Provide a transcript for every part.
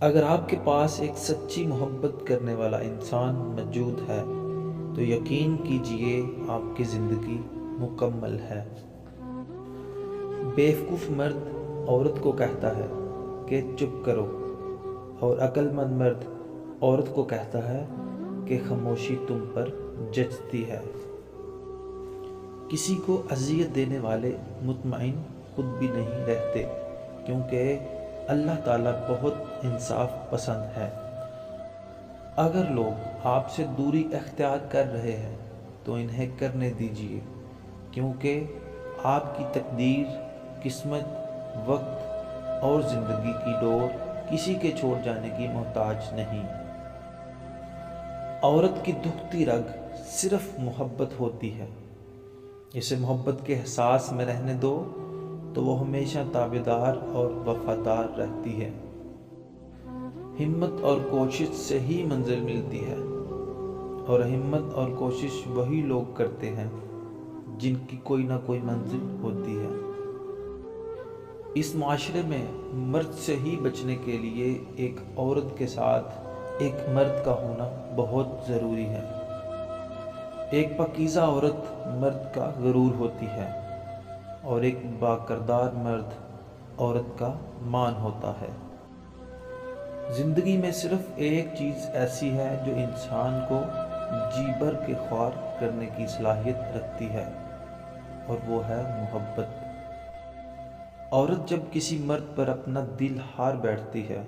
اگر آپ کے پاس ایک سچی محبت کرنے والا انسان موجود ہے تو یقین کیجئے آپ کی زندگی مکمل ہے۔ بیوقوف مرد عورت کو کہتا ہے کہ چپ کرو، اور عقل مند مرد عورت کو کہتا ہے کہ خاموشی تم پر جچتی ہے۔ کسی کو اذیت دینے والے مطمئن خود بھی نہیں رہتے، کیونکہ اللہ تعالیٰ بہت انصاف پسند ہے۔ اگر لوگ آپ سے دوری اختیار کر رہے ہیں تو انہیں کرنے دیجیے، کیونکہ آپ کی تقدیر، قسمت، وقت اور زندگی کی ڈور کسی کے چھوڑ جانے کی محتاج نہیں۔ عورت کی دکھتی رگ صرف محبت ہوتی ہے۔ اسے محبت کے احساس میں رہنے دو تو وہ ہمیشہ تابعدار اور وفادار رہتی ہے۔ ہمت اور کوشش سے ہی منزل ملتی ہے، اور ہمت اور کوشش وہی لوگ کرتے ہیں جن کی کوئی نہ کوئی منزل ہوتی ہے۔ اس معاشرے میں مرد سے ہی بچنے کے لیے ایک عورت کے ساتھ ایک مرد کا ہونا بہت ضروری ہے۔ ایک پاکیزہ عورت مرد کا غرور ہوتی ہے، اور ایک باکردار مرد عورت کا مان ہوتا ہے۔ زندگی میں صرف ایک چیز ایسی ہے جو انسان کو جی بھر کے خوار کرنے کی صلاحیت رکھتی ہے، اور وہ ہے محبت۔ عورت جب کسی مرد پر اپنا دل ہار بیٹھتی ہے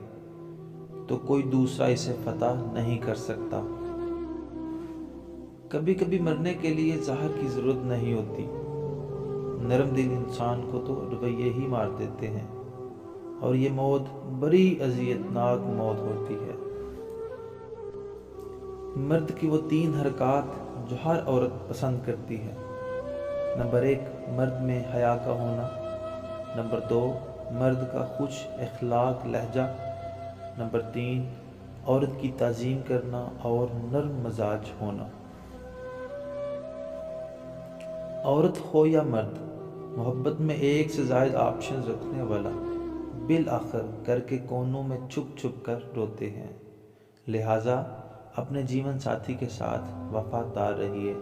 تو کوئی دوسرا اسے فتح نہیں کر سکتا۔ کبھی کبھی مرنے کے لیے زہر کی ضرورت نہیں ہوتی، نرم دل انسان کو تو رویے ہی مار دیتے ہیں، اور یہ موت بڑی اذیت ناک موت ہوتی ہے۔ مرد کی وہ 3 حرکات جو ہر عورت پسند کرتی ہے: نمبر 1، مرد میں حیا کا ہونا۔ نمبر 2، مرد کا خوش اخلاق لہجہ۔ نمبر 3، عورت کی تعظیم کرنا اور نرم مزاج ہونا۔ عورت ہو یا مرد، محبت میں ایک سے زائد آپشنز رکھنے والا بالآخر گھر کے کونوں میں چھپ چھپ کر روتے ہیں۔ لہٰذا اپنے جیون ساتھی کے ساتھ وفادار رہیے۔